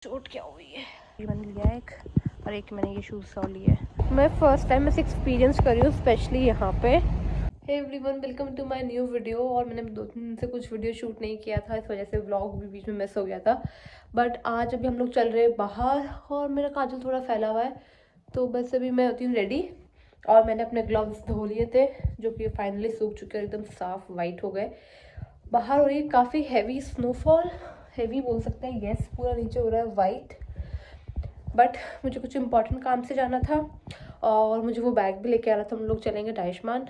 चोट क्या हुई है। ये मैंने लिया एक और एक मैंने ये शूज़ और लिए। मैं फर्स्ट टाइम इसे एक्सपीरियंस कर रही हूँ स्पेशली यहाँ पे। Hey everyone, welcome to my new video. और मैंने 2 दिन से कुछ वीडियो शूट नहीं किया था, इस वजह से व्लॉग भी बीच में मिस हो गया था। बट आज अभी हम लोग चल रहे हैं बाहर और मेरा काजल थोड़ा फैला हुआ है, तो बस अभी मैं होती हूँ रेडी। और मैंने अपने ग्लव्स धो लिए थे जो कि फाइनली सूख चुके हैं, एकदम साफ वाइट हो गए। बाहर हो रही है काफ़ी हैवी स्नोफॉल, हैवी बोल सकते हैं, यस। पूरा नीचे हो रहा है वाइट। बट मुझे कुछ इम्पोर्टेंट काम से जाना था और मुझे वो बैग भी लेके आना था। हम लोग चलेंगे डाइशमान।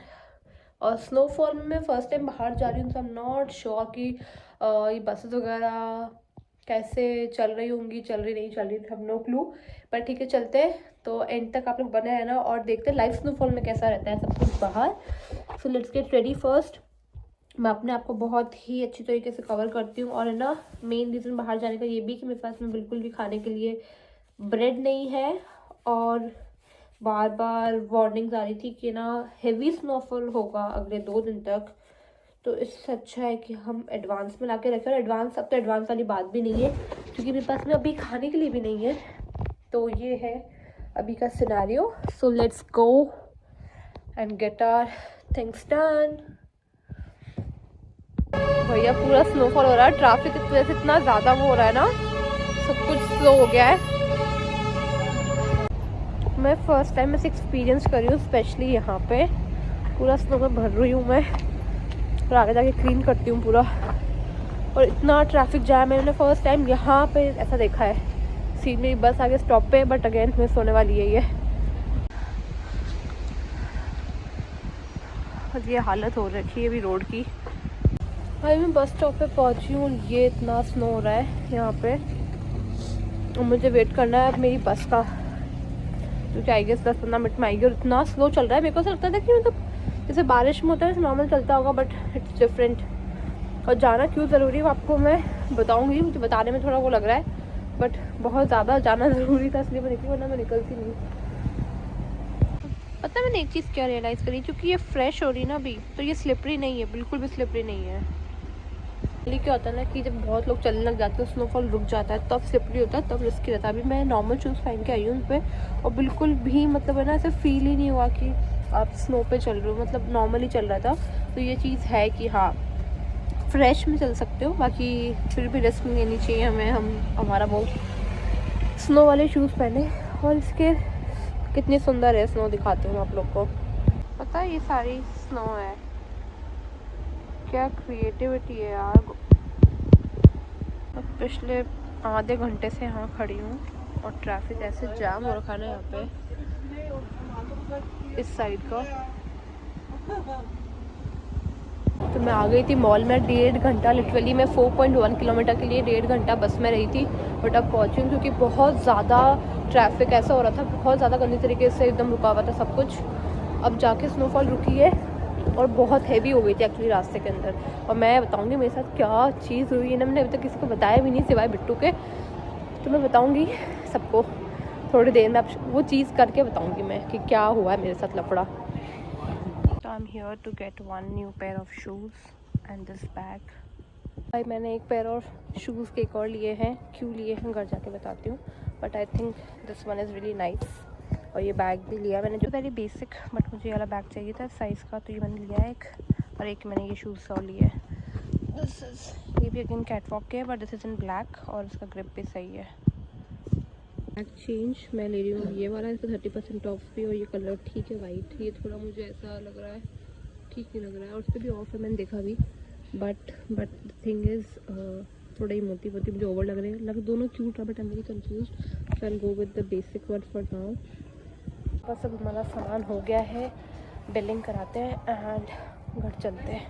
और स्नोफॉल में मैं फ़र्स्ट टाइम बाहर जा रही हूँ, तो आई एम नॉट श्योर कि ये बसेस वगैरह कैसे चल रही होंगी, चल रही नहीं चल रही, हैव नो क्लू। पर ठीक है, चलते हैं। तो एंड तक आप लोग बने रहना और देखते हैं लाइव स्नोफॉल में कैसा रहता है सब कुछ बाहर। So let's get ready first. मैं अपने आप को बहुत ही अच्छी तरीके से कवर करती हूँ। और है ना, मेन रीज़न बाहर जाने का ये भी कि मेरे पास में बिल्कुल भी खाने के लिए ब्रेड नहीं है। और बार बार वार्निंग्स आ रही थी कि ना हेवी स्नोफॉल होगा अगले 2 दिन तक, तो इससे अच्छा है कि हम एडवांस में ला के रखें। और एडवांस, अब तो एडवांस वाली बात भी नहीं है क्योंकि मेरे पास में अभी खाने के लिए भी नहीं है। तो ये है अभी का scenario. So let's go and get our things done. भैया पूरा स्नोफॉल हो रहा है, ट्रैफिक की वजह से इतना ज़्यादा वो हो रहा है ना, सब कुछ स्लो हो गया है। मैं फ़र्स्ट टाइम इसे एक्सपीरियंस कर रही हूँ स्पेशली यहाँ पे। पूरा स्नो में भर रही हूँ मैं और आगे जाके क्लीन करती हूँ पूरा। और इतना ट्रैफिक जैम है, मैंने फ़र्स्ट टाइम यहाँ पे ऐसा देखा है। सीट मेरी बस आगे स्टॉप पे, बट अगेन मिस होने वाली है ये। और ये हालत हो रखी है अभी रोड की। भाई मैं बस स्टॉप पे पहुँची हूँ, ये इतना स्नो हो रहा है यहाँ पे और मुझे वेट करना है अब मेरी बस का, क्योंकि आई गेस 10-15 मिनट में आएगी। और इतना स्लो चल रहा है, मेरे को ऐसा लगता था कि मतलब जैसे बारिश में होता है नॉर्मल चलता होगा, बट इट्स डिफरेंट। और जाना क्यों ज़रूरी है आपको मैं बताऊँगी, मुझे बताने में थोड़ा वो लग रहा है, बट बहुत ज़्यादा जाना ज़रूरी था, इसलिए मैं निकली, वरना मैं निकलती नहीं। पता है मैंने एक चीज़ क्या रियलाइज़ करी, क्योंकि ये फ्रेश हो रही ना अभी, तो ये स्लिपरी नहीं है, बिल्कुल भी स्लिपरी नहीं है। क्या होता है ना कि जब बहुत लोग चलने लग जाते हैं, स्नोफॉल रुक जाता है, तब स्लिपरी होता है, तब रिस्की रहता है। अभी मैं नॉर्मल शूज़ पहन के आई हूँ उन पर और बिल्कुल भी मतलब है ना, ऐसे फील ही नहीं हुआ कि आप स्नो पे चल रहे हो, मतलब नॉर्मली चल रहा था। तो ये चीज़ है कि हाँ, फ्रेश में चल सकते हो, बाकी फिर भी रिस्क नहीं लेनी चाहिए हमें। हम हमारा वो स्नो वाले शूज़ पहने। और इसके कितनी सुंदर है स्नो, दिखाती हूँ आप लोग को। पता है ये सारी स्नो है, क्या क्रिएटिविटी है यार। अब पिछले आधे घंटे से यहाँ खड़ी हूँ और ट्रैफिक ऐसे जाम हो रखा है ना यहाँ पे, इस साइड का। तो मैं आ गई थी मॉल में 1.5 घंटा, लिटरली मैं 4.1 किलोमीटर के लिए 1.5 घंटा बस में रही थी। बट अब पहुँची हूँ क्योंकि बहुत ज़्यादा ट्रैफिक ऐसा हो रहा था, बहुत ज़्यादा गंदी तरीके से एकदम रुका हुआ था सब कुछ। अब जाके स्नोफॉल रुकी है और बहुत हैवी हो गई थी एक्चुअली रास्ते के अंदर। और मैं बताऊंगी मेरे साथ क्या चीज़ हुई है ना, मैंने अभी तक किसी को बताया भी नहीं सिवाय बिट्टू के। तो मैं बताऊंगी सबको थोड़ी देर में, अब वो चीज़ करके बताऊंगी मैं कि क्या हुआ है मेरे साथ लफड़ा। तो I am here to get 1 new pair of shoes and this bag. भाई मैंने एक पेयर और शूज़ के एक और लिए हैं, क्यों लिए हैं घर जाके बताती हूँ, but I think this one is really nice. और ये बैग भी लिया मैंने, जो वेरी बेसिक, बट मुझे ये वाला बैग चाहिए था साइज़ का, तो ये मैंने लिया है एक। और एक मैंने ये शूज़ और लिए है, दिस इज़, ये भी अगेन कैटवॉक के है, but this is in black और इसका ग्रिप भी सही है। बैग चेंज मैं ले रही हूँ ये वाला, इस पर 30% ऑफ भी, और ये कलर ठीक है वाइट, ये थोड़ा मुझे ऐसा लग रहा है ठीक नहीं लग रहा है, और उस पर भी ऑफ है, मैंने देखा भी। बट द थिंग इज़ थोड़ा ही मोती मुझे ओवर लग रहे हैं, दोनों क्यूट है, but I am very confuse. So I will go with the basic one for now. बस अब हमारा सामान हो गया है, बिलिंग कराते हैं एंड घर चलते हैं।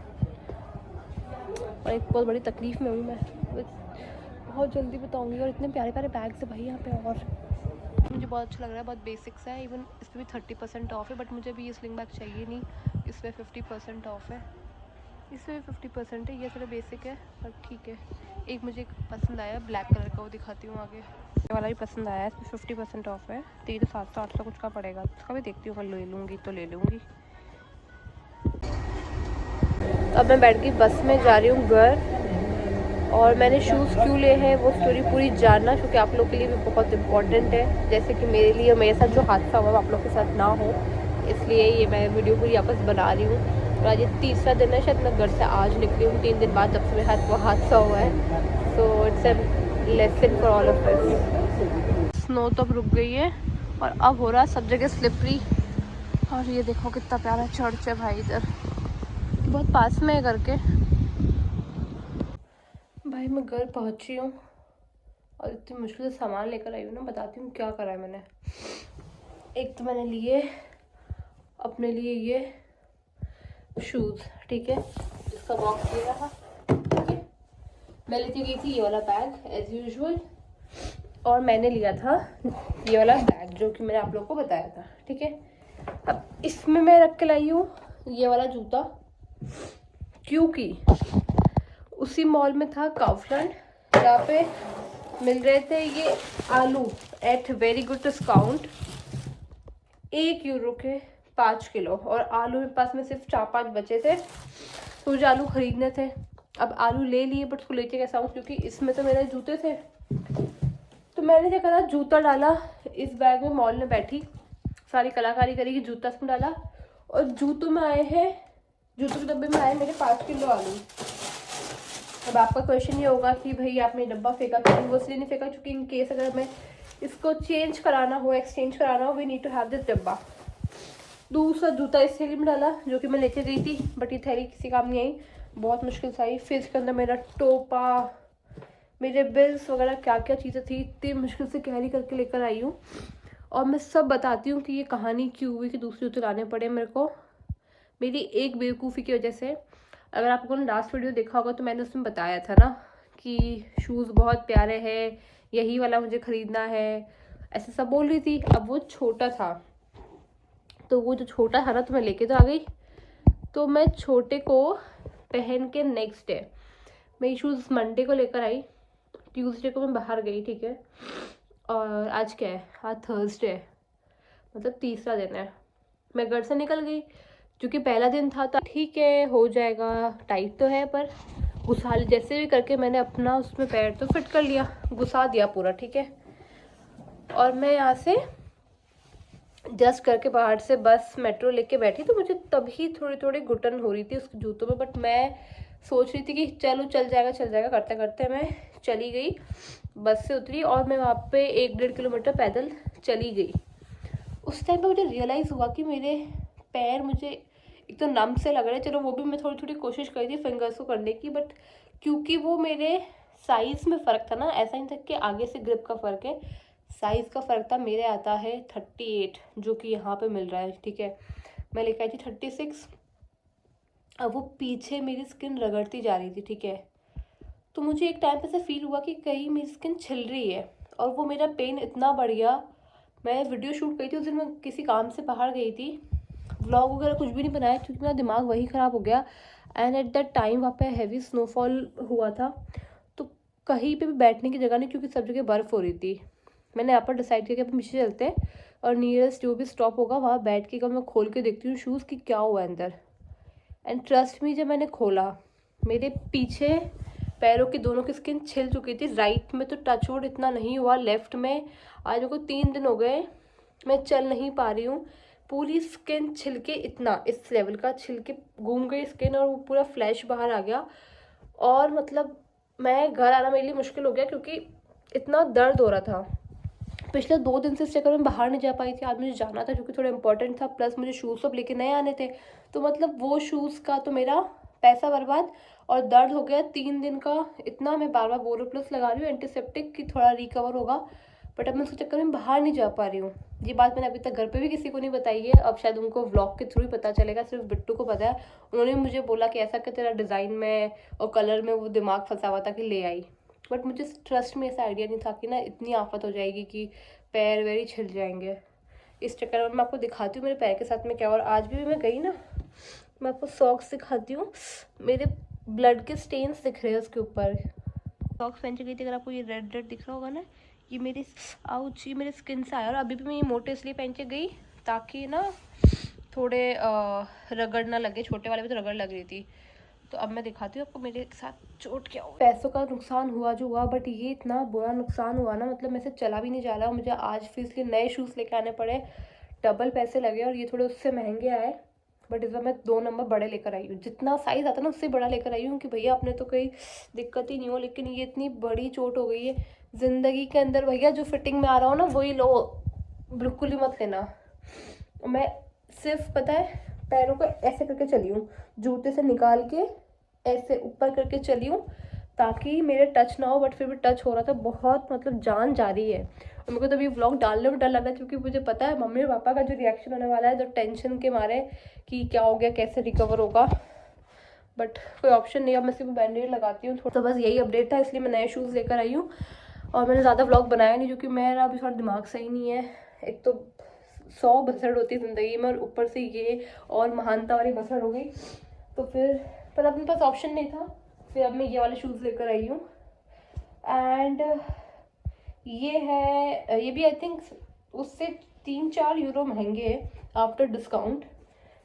और एक बहुत बड़ी तकलीफ़ में हूँ मैं, बहुत जल्दी बताऊँगी। और इतने प्यारे प्यारे बैग्स है भाई यहाँ पे, और मुझे बहुत अच्छा लग रहा है, बहुत बेसिक्स है। इवन इस पर भी 30% ऑफ है, बट मुझे भी ये स्लिंग बैग चाहिए नहीं, इस पर 50% ऑफ है, इससे भी 50% है। ये थोड़ा बेसिक है पर ठीक है। एक मुझे पसंद आया ब्लैक कलर का, वो दिखाती हूँ आगे। ये वाला भी पसंद आया है, इस पर 50% ऑफ है, तो ये तो 700-800 कुछ का पड़ेगा। उसका भी देखती हूँ, अगर ले लूँगी तो ले लूँगी। अब मैं बैठ गई बस में, जा रही हूँ घर। और मैंने शूज़ क्यों लिए हैं वो स्टोरी पूरी जानना, क्योंकि आप लोग के लिए भी बहुत इम्पॉर्टेंट है, जैसे कि मेरे लिए, मेरे साथ जो हादसा हुआ आप लोग के साथ ना हो, इसलिए ये मैं वीडियो पूरी वापस बना रही हूँ। और आज ये तीसरा दिन है, शायद मैं घर से आज निकली हूँ 3 दिन बाद, जब से मेरे हाथ वो हादसा हुआ है। So it's a lesson for all of us. Snow तो अब रुक गई है और अब हो रहा है सब जगह स्लिपरी। और ये देखो कितना प्यारा चर्च है भाई, इधर बहुत पास में है घर के। भाई मैं घर पहुंची हूँ और इतनी मुश्किल से सामान लेकर आई हूँ ना, बताती हूँ क्या करा है मैंने। एक तो मैंने लिए अपने लिए ये शूज़, ठीक है, इसका बॉक्स ये रहा, ठीक है। मैं लेती गई थी ये वाला बैग एज यूजुअल, और मैंने लिया था ये वाला बैग जो कि मैंने आप लोग को बताया था, ठीक है। अब इसमें मैं रख के लाई हूँ ये वाला जूता, क्योंकि उसी मॉल में था काउफलैंड, जहाँ पे मिल रहे थे ये आलू at very good discount, 1 euro के 5 किलो। और आलू मेरे पास में सिर्फ 4-5 बचे थे, तो मुझे आलू खरीदने थे। अब आलू ले लिए, बट उसको लेके कैसा हूँ, क्योंकि इसमें तो मेरे जूते थे। तो मैंने क्या करा, जूता डाला इस बैग में, मॉल में बैठी सारी कलाकारी करी कि जूता इसमें डाला, और जूतों में आए हैं, जूतों के डब्बे में आए मेरे 5 किलो आलू। अब आपका क्वेश्चन ये होगा कि भाई आपने डब्बा फेंका क्यों? वो इसलिए नहीं फेंका क्योंकि इन केस अगर मैं इसको चेंज कराना हो, एक्सचेंज कराना हो, we need to have this डब्बा। दूसरा जूता इस थैली में डाला जो कि मैं लेके गई थी, बट ये थैली किसी काम नहीं आई, बहुत मुश्किल से आई। फिर इसके अंदर मेरा टोपा, मेरे बिल्स वगैरह क्या क्या चीज़ें थी, इतनी मुश्किल से कैरी करके लेकर आई हूँ। और मैं सब बताती हूँ कि ये कहानी क्यों हुई कि दूसरे जूते लाने पड़े मेरे को, मेरी एक बेवकूफ़ी की वजह से। अगर आप लोगों ने लास्ट वीडियो देखा होगा तो मैंने उसमें बताया था ना कि शूज़ बहुत प्यारे हैं, यही वाला मुझे ख़रीदना है, ऐसे सब बोल रही थी। अब वो छोटा था, तो वो जो छोटा था ना, तो मैं लेके तो आ गई। तो मैं छोटे को पहन के नेक्स्ट डे, मैं ये शूज़ मंडे को लेकर आई, ट्यूसडे को मैं बाहर गई, ठीक है। और आज क्या है, आज थर्सडे है, मतलब तीसरा दिन है। मैं घर से निकल गई, क्योंकि पहला दिन था, तो ठीक है हो जाएगा, टाइट तो है, पर घुसा जैसे भी करके मैंने अपना उसमें पैर तो फिट कर लिया, घुसा दिया पूरा, ठीक है। और मैं यहाँ से जस्ट करके बाहर से बस मेट्रो लेके बैठी, तो मुझे तभी थोड़ी थोड़ी घुटन हो रही थी उस जूतों में, बट मैं सोच रही थी कि चलो चल जाएगा करते करते मैं चली गई। बस से उतरी और मैं वहाँ पे 1-1.5 किलोमीटर पैदल चली गई। उस टाइम पे मुझे रियलाइज़ हुआ कि मेरे पैर मुझे एक तो नम से लग रहे हैं। चलो वो भी मैं थोड़ी थोड़ी कोशिश करी थी फिंगर्स को करने की, बट क्योंकि वो मेरे साइज़ में फ़र्क था ना, ऐसा नहीं था कि आगे से ग्रिप का फ़र्क है, साइज़ का फ़र्क था। मेरे आता है 38, जो कि यहाँ पे मिल रहा है, ठीक है। मैं लेकर आई थी 36। अब वो पीछे मेरी स्किन रगड़ती जा रही थी, ठीक है। तो मुझे एक टाइम पे से फील हुआ कि कहीं मेरी स्किन छिल रही है, और वो मेरा पेन इतना बढ़ गया। मैं वीडियो शूट करी थी उस दिन, मैं किसी काम से बाहर गई थी, व्लॉग वगैरह कुछ भी नहीं बनाया क्योंकि मेरा दिमाग वही ख़राब हो गया। एंड एट दैट टाइम वहाँ पे हैवी स्नोफॉल हुआ था, तो कहीं पे भी बैठने की जगह नहीं, क्योंकि सब जगह बर्फ़ हो रही थी। मैंने यहाँ पर डिसाइड किया कि अपन पीछे चलते हैं और नियरेस्ट जो भी स्टॉप होगा वहाँ बैठ के मैं खोल के देखती हूँ शूज़ की क्या हुआ अंदर। एंड ट्रस्ट मी, जब मैंने खोला, मेरे पीछे पैरों की दोनों की स्किन छिल चुकी थी। राइट में तो टचवुड इतना नहीं हुआ, लेफ्ट में आज मेरे को 3 दिन हो गए, मैं चल नहीं पा रही हूँ। पूरी स्किन छिलके, इतना इस लेवल का छिलके घूम गई स्किन, और वो पूरा फ्लैश बाहर आ गया। और मतलब मैं घर आना मेरे लिए मुश्किल हो गया, क्योंकि इतना दर्द हो रहा था। पिछले 2 दिन से इस चक्कर में बाहर नहीं जा पाई थी। आज मुझे जाना था क्योंकि थोड़ा इंपॉर्टेंट था, प्लस मुझे शूज़ सब लेके नए आने थे, तो मतलब वो शूज़ का तो मेरा पैसा बर्बाद, और दर्द हो गया 3 दिन का इतना। मैं बार बार बोरो प्लस लगा रही हूँ एंटीसेप्टिक कि थोड़ा रिकवर होगा, बट अब मैं उसके चक्कर में बाहर नहीं जा पा रही हूँ। ये बात मैंने अभी तक घर पे भी किसी को नहीं बताई है, अब शायद उनको व्लॉग के थ्रू ही पता चलेगा, सिर्फ बिट्टू को पता है। उन्होंने मुझे बोला कि ऐसा कि तेरा डिज़ाइन में और कलर में वो दिमाग फंसा हुआ था कि ले आई, बट मुझे ट्रस्ट में ऐसा आइडिया नहीं था कि ना इतनी आफत हो जाएगी कि पैर वेर ही छिल जाएंगे। इस चक्कर में मैं आपको दिखाती हूँ मेरे पैर के साथ में क्या। और आज भी मैं गई ना, मैं आपको सॉक्स दिखाती हूँ, मेरे ब्लड के स्टेन्स दिख रहे हैं उसके ऊपर। सॉक्स पहन के गई थी, अगर आपको ये रेड रेड दिख रहा होगा ना, ये मेरी आउच, ये मेरे स्किन से आया। और अभी भी मैं ये मोटे इसलिए पहन के गई ताकि ना थोड़े रगड़ ना लगे, छोटे वाले में तो रगड़ लग रही थी। तो अब मैं दिखाती हूँ आपको मेरे साथ चोट क्या हुआ। पैसों का नुकसान हुआ जो हुआ, बट ये इतना बुरा नुकसान हुआ ना, मतलब मेरे से चला भी नहीं जा रहा। मुझे आज फिर इसलिए नए शूज़ लेके आने पड़े, डबल पैसे लगे और ये थोड़े उससे महंगे आए। बट इस बार मैं 2 नंबर बड़े लेकर आई हूँ, जितना साइज़ आता ना उससे बड़ा लेकर आई हूँ कि भैया अपने तो कोई दिक्कत ही नहीं हो। लेकिन ये इतनी बड़ी चोट हो गई है ज़िंदगी के अंदर, भैया जो फिटिंग में आ रहा हो ना वही लो, बिल्कुल ही मत लेना। मैं सिर्फ पता है पैरों को ऐसे करके चली हूँ, जूते से निकाल के ऐसे ऊपर करके चली हूँ ताकि मेरे टच ना हो, बट फिर भी टच हो रहा था। बहुत मतलब जान जा रही है। और मेरे को तो अभी व्लॉग डालने में डर लग रहा है क्योंकि मुझे पता है मम्मी और पापा का जो रिएक्शन होने वाला है, तो टेंशन के मारे कि क्या हो गया, कैसे रिकवर होगा। बट कोई ऑप्शन नहीं, अब मैं सिर्फ बैंडेड लगाती हूँ। तो बस यही अपडेट था, इसलिए मैं नए शूज़ लेकर आई हूँ। और मैंने ज़्यादा व्लॉग बनाया नहीं क्योंकि मेरा अभी थोड़ा दिमाग सही नहीं है। एक तो 100 भसड़ होती है ज़िंदगी में और ऊपर से ये और महानता वाली भसड़ हो गई, तो फिर पर अपने पास ऑप्शन नहीं था। फिर अब मैं ये वाले शूज़ लेकर आई हूँ। एंड ये है, ये भी आई थिंक उससे 3-4 यूरो महंगे है आफ्टर डिस्काउंट,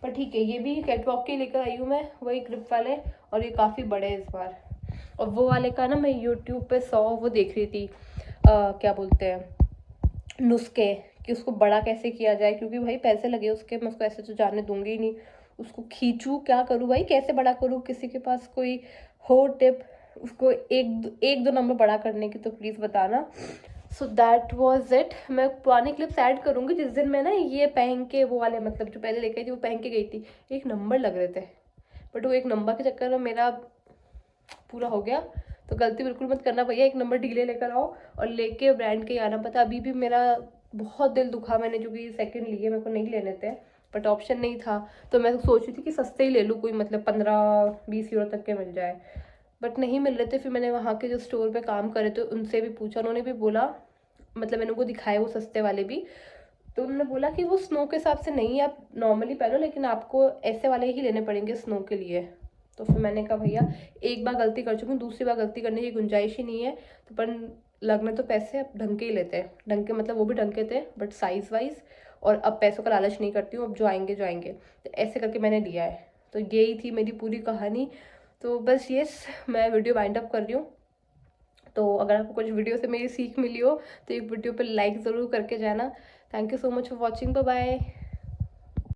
पर ठीक है। ये भी कैटवॉक के लेकर आई हूँ मैं, वही ग्रिप वाले, और ये काफ़ी बड़े हैं इस बार। और वो वाले का ना मैं यूट्यूब पे 100 वो देख रही थी, क्या बोलते हैं, नुस्खे कि उसको बड़ा कैसे किया जाए, क्योंकि भाई पैसे लगे उसके, मैं उसको ऐसे तो जाने दूंगी ही नहीं। उसको खींचूँ क्या करूँ भाई, कैसे बड़ा करूँ, किसी के पास कोई हो टिप उसको एक दो नंबर बड़ा करने की, तो प्लीज़ बताना। So that was it. मैं पुराने क्लिप्स ऐड करूँगी जिस दिन मैं ना ये पहन के वो वाले, मतलब जो पहले लेके आई थी वो पहन के गई थी। एक नंबर लग रहे थे, बट वो एक नंबर के चक्कर में मेरा पूरा हो गया। तो गलती बिल्कुल मत करना भैया, एक नंबर ढीले लेकर आओ और लेके ब्रांड के आना। पता अभी भी मेरा बहुत दिल दुखा, मैंने जो कि सेकंड लिए, मेरे को नहीं लेने थे बट ऑप्शन नहीं था। तो मैं सोच रही थी कि सस्ते ही ले लूँ, कोई मतलब 15-20 यूरो तक के मिल जाए, बट नहीं मिल रहे थे। फिर मैंने वहाँ के जो स्टोर पे काम करे थे उनसे भी पूछा, उन्होंने भी बोला, मतलब मैंने उनको दिखाए वो सस्ते वाले भी, तो उन्होंने बोला कि वो स्नो के हिसाब से नहीं, आप नॉर्मली पहनो, लेकिन आपको ऐसे वाले ही लेने पड़ेंगे स्नो के लिए। तो फिर मैंने कहा भैया एक बार गलती कर चुकी हूँ, दूसरी बार गलती करने की गुंजाइश ही नहीं है। तो पर लगने तो पैसे अब ढंग के ही लेते हैं, ढंग के मतलब वो भी ढंग के थे बट साइज़ वाइज। और अब पैसों का लालच नहीं करती हूँ, अब जो आएंगे जो आएंगे, तो ऐसे करके मैंने लिया है। तो यही थी मेरी पूरी कहानी। तो बस यस, मैं वीडियो वाइंड अप कर रही हूँ। तो अगर आपको कुछ वीडियो से मेरी सीख मिली हो तो एक वीडियो पर लाइक ज़रूर करके जाना। Thank you so much for watching, bye bye.